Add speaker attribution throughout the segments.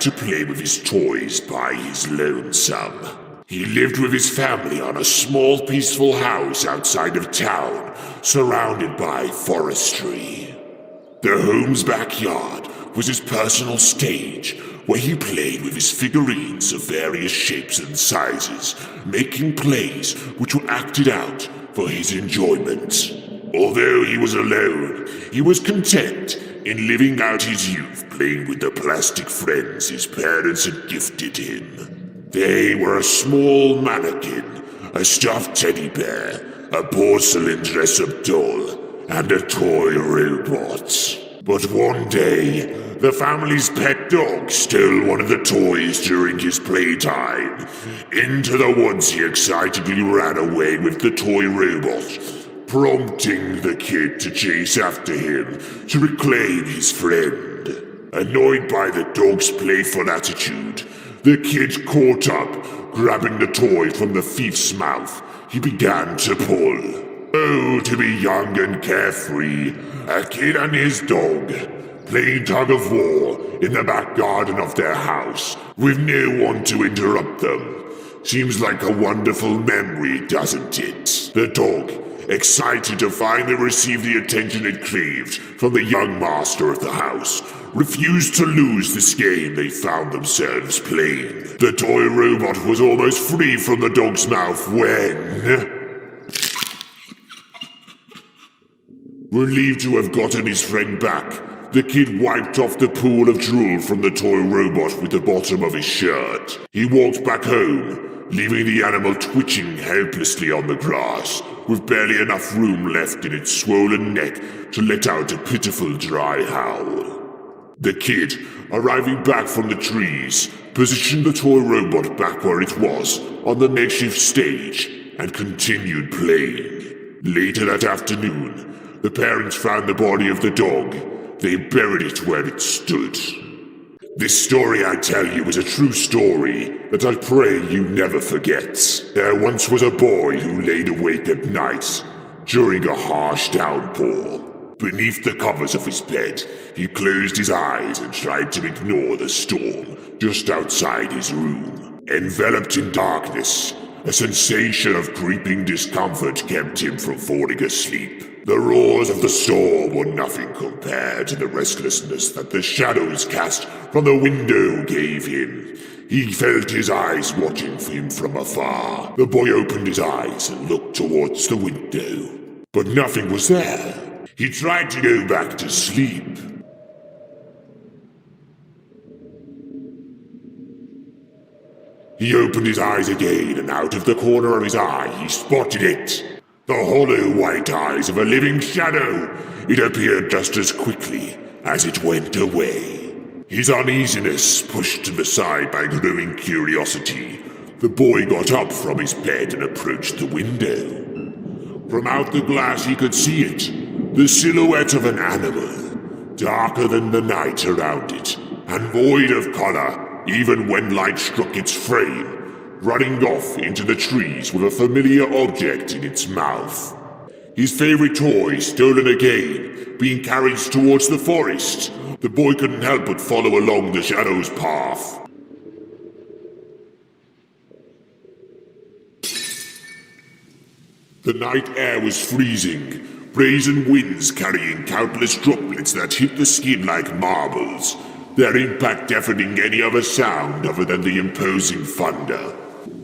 Speaker 1: to play with his toys by his lonesome. He lived with his family on a small peaceful house outside of town, surrounded by forestry. The home's backyard was his personal stage, where he played with his figurines of various shapes and sizes, making plays which were acted out for his enjoyment. Although he was alone, he was content in living out his youth playing with the plastic friends his parents had gifted him. They were a small mannequin, a stuffed teddy bear, a porcelain dress-up doll, and a toy robot. But one day, the family's pet dog stole one of the toys during his playtime. Into the woods he excitedly ran away with the toy robot, prompting the kid to chase after him to reclaim his friend. Annoyed by the dog's playful attitude, the kid caught up, grabbing the toy from the thief's mouth. He began to pull. Oh, to be young and carefree, a kid and his dog, playing tug-of-war in the back garden of their house, with no one to interrupt them. Seems like a wonderful memory, doesn't it? The dog, excited to finally receive the attention it craved from the young master of the house, refused to lose this game they found themselves playing. The toy robot was almost free from the dog's mouth when... Relieved to have gotten his friend back, the kid wiped off the pool of drool from the toy robot with the bottom of his shirt. He walked back home, leaving the animal twitching helplessly on the grass, with barely enough room left in its swollen neck to let out a pitiful dry howl. The kid, arriving back from the trees, positioned the toy robot back where it was, on the makeshift stage, and continued playing. Later that afternoon, the parents found the body of the dog. They buried it where it stood. This story I tell you is a true story that I pray you never forget. There once was a boy who laid awake at night during a harsh downpour. Beneath the covers of his bed, he closed his eyes and tried to ignore the storm just outside his room. Enveloped in darkness, a sensation of creeping discomfort kept him from falling asleep. The roars of the storm were nothing compared to the restlessness that the shadows cast from the window gave him. He felt his eyes watching for him from afar. The boy opened his eyes and looked towards the window, but nothing was there. He tried to go back to sleep. He opened his eyes again, and out of the corner of his eye he spotted it. The hollow white eyes of a living shadow. It appeared just as quickly as it went away. His uneasiness pushed to the side by growing curiosity, the boy got up from his bed and approached the window. From out the glass he could see it, the silhouette of an animal, darker than the night around it, and void of color even when light struck its frame, running off into the trees with a familiar object in its mouth. His favorite toy stolen again, being carried towards the forest. The boy couldn't help but follow along the shadow's path. The night air was freezing, brazen winds carrying countless droplets that hit the skin like marbles, their impact deafening any other sound other than the imposing thunder.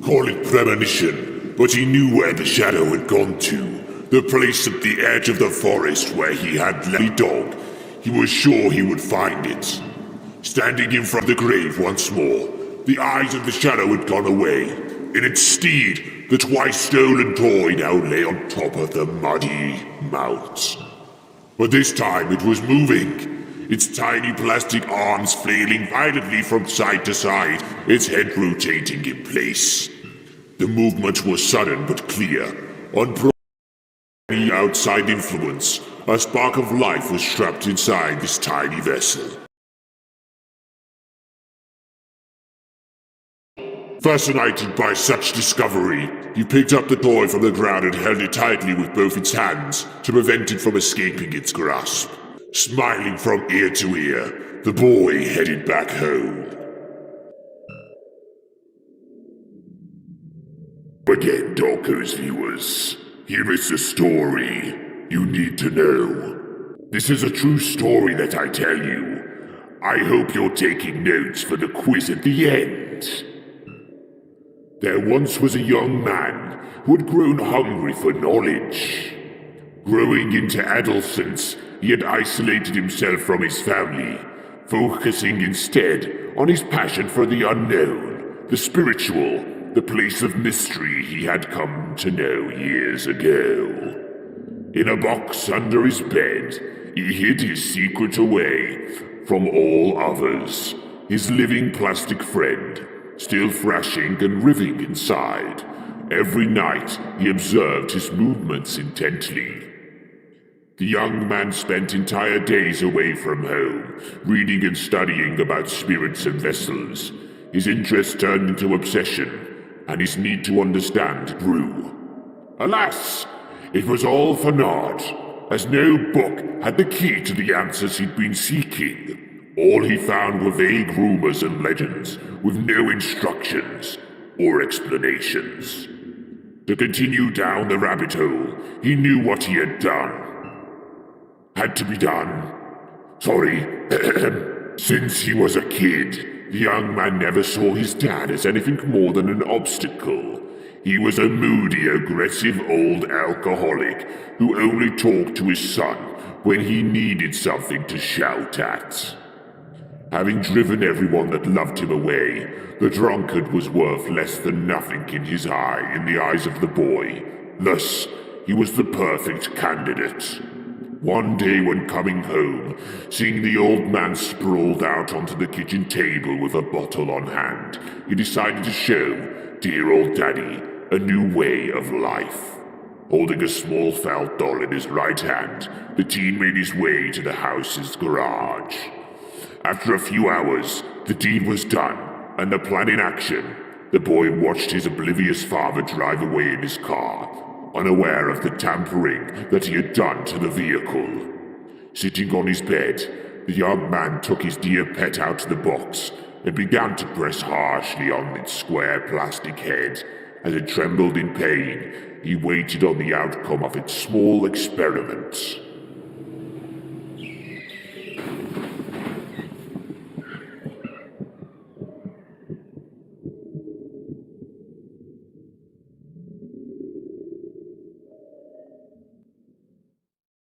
Speaker 1: Call it premonition, but he knew where the shadow had gone to, the place at the edge of the forest where he had left the dog. He was sure he would find it. Standing in front of the grave once more, the eyes of the shadow had gone away. In its stead, the twice-stolen toy now lay on top of the muddy mount. But this time it was moving, its tiny plastic arms flailing violently from side to side, its head rotating in place. The movement was sudden but clear. Unbroken by any outside influence, a spark of life was trapped inside this tiny vessel. Fascinated by such discovery, he picked up the toy from the ground and held it tightly with both its hands to prevent it from escaping its grasp. Smiling from ear to ear, the boy headed back home. again, Dorco's viewers. Here is the story you need to know. This is a true story that I tell you. I hope you're taking notes for the quiz at the end. There once was a young man who had grown hungry for knowledge. Growing into adolescence, he had isolated himself from his family, focusing instead on his passion for the unknown, the spiritual, the place of mystery he had come to know years ago. In a box under his bed, he hid his secret away from all others, his living plastic friend, still thrashing and writhing inside. Every night he observed his movements intently. The young man spent entire days away from home, reading and studying about spirits and vessels. His interest turned into obsession, and his need to understand grew. Alas, it was all for naught, as no book had the key to the answers he'd been seeking. All he found were vague rumors and legends, with no instructions or explanations. To continue down the rabbit hole, he knew what he had done. Had to be done. Sorry. Since he was a kid, the young man never saw his dad as anything more than an obstacle. He was a moody, aggressive old alcoholic who only talked to his son when he needed something to shout at. Having driven everyone that loved him away, the drunkard was worth less than nothing in the eyes of the boy. Thus, he was the perfect candidate. One day when coming home, seeing the old man sprawled out onto the kitchen table with a bottle on hand, he decided to show dear old daddy a new way of life. Holding a small felt doll in his right hand, the teen made his way to the house's garage. After a few hours, the deed was done, and the plan in action. The boy watched his oblivious father drive away in his car, unaware of the tampering that he had done to the vehicle. Sitting on his bed, the young man took his dear pet out of the box and began to press harshly on its square plastic head. As it trembled in pain, he waited on the outcome of its small experiment.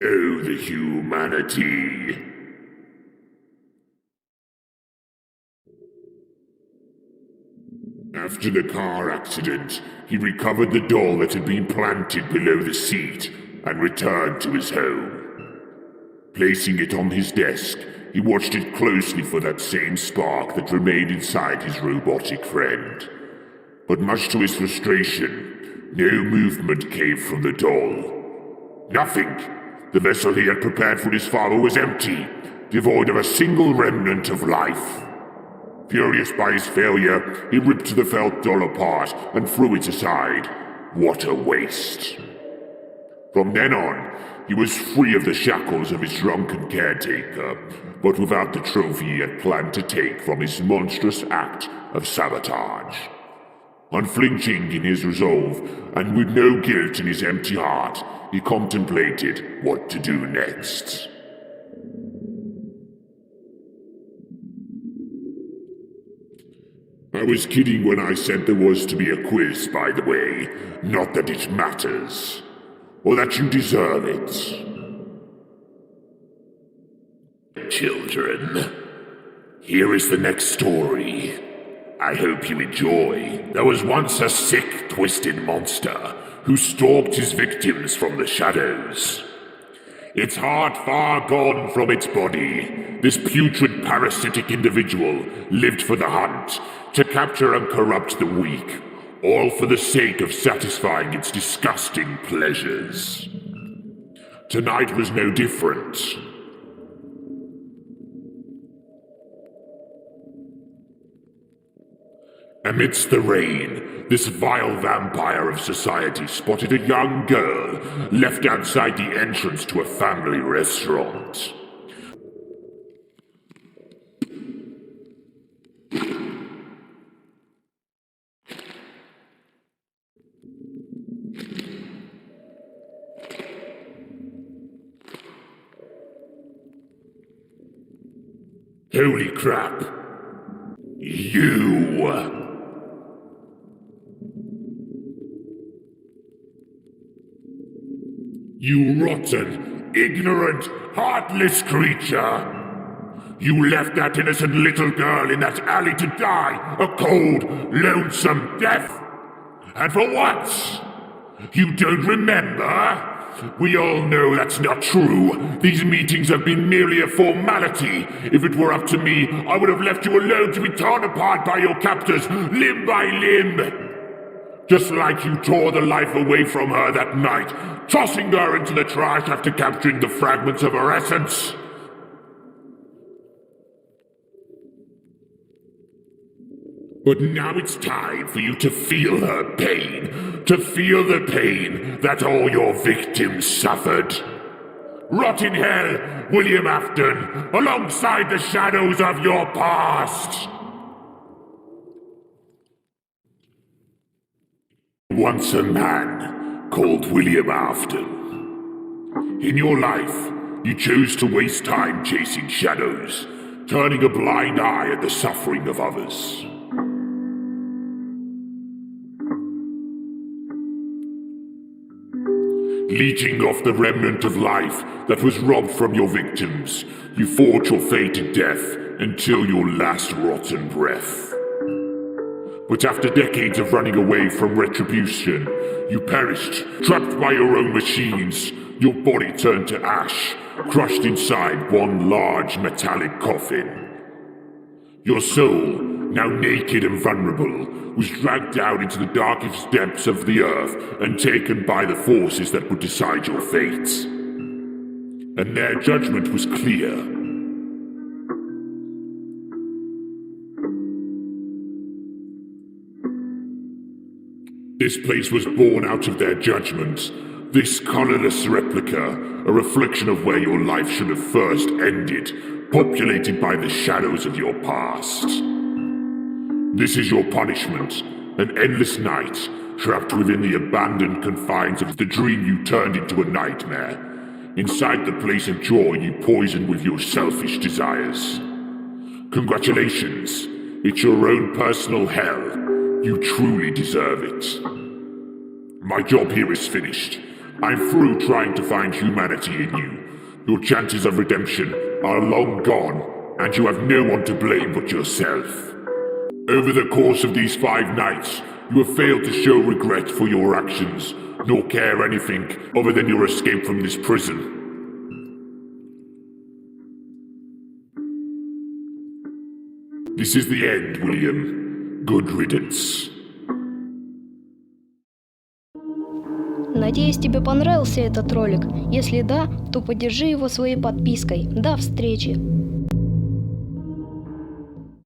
Speaker 1: Oh, the humanity! After the car accident, he recovered the doll that had been planted below the seat and returned to his home. Placing it on his desk, he watched it closely for that same spark that remained inside his robotic friend. But much to his frustration, no movement came from the doll. Nothing! The vessel he had prepared for his father was empty, devoid of a single remnant of life. Furious by his failure, he ripped the felt doll apart and threw it aside. What a waste. From then on, he was free of the shackles of his drunken caretaker, but without the trophy he had planned to take from his monstrous act of sabotage. Unflinching in his resolve, and with no guilt in his empty heart, he contemplated what to do next. I was kidding when I said there was to be a quiz, by the way. Not that it matters, or that you deserve it. Children, here is the next story. I hope you enjoy. There was once a sick, twisted monster who stalked his victims from the shadows. Its heart far gone from its body, this putrid parasitic individual lived for the hunt, to capture and corrupt the weak, all for the sake of satisfying its disgusting pleasures. Tonight was no different. Amidst the rain, this vile vampire of society spotted a young girl left outside the entrance to a family restaurant. Holy crap. You. You rotten, ignorant, heartless creature! You left that innocent little girl in that alley to die a cold, lonesome death! And for what? You don't remember? We all know that's not true. These meetings have been merely a formality. If it were up to me, I would have left you alone to be torn apart by your captors, limb by limb! Just like you tore the life away from her that night, tossing her into the trash after capturing the fragments of her essence. But now it's time for you to feel her pain, to feel the pain that all your victims suffered. Rot in hell, William Afton, alongside the shadows of your past! Once a man called William Afton. In your life, you chose to waste time chasing shadows, turning a blind eye at the suffering of others. Leeching off the remnant of life that was robbed from your victims, you fought your fate to death until your last rotten breath. But after decades of running away from retribution, you perished, trapped by your own machines. Your body turned to ash, crushed inside one large metallic coffin. Your soul, now naked and vulnerable, was dragged down into the darkest depths of the earth and taken by the forces that would decide your fate. And their judgment was clear. This place was born out of their judgment. This colorless replica, a reflection of where your life should have first ended, populated by the shadows of your past. This is your punishment, an endless night, trapped within the abandoned confines of the dream you turned into a nightmare. Inside the place of joy you poisoned with your selfish desires. Congratulations, it's your own personal hell. You truly deserve it. My job here is finished. I'm through trying to find humanity in you. Your chances of redemption are long gone, and you have no one to blame but yourself. Over the course of these 5 nights, you have failed to show regret for your actions, nor care anything other than your escape from this prison. This is the end, William. Good riddance.
Speaker 2: Надеюсь, тебе понравился этот ролик. Если да, то поддержи его своей подпиской. До встречи!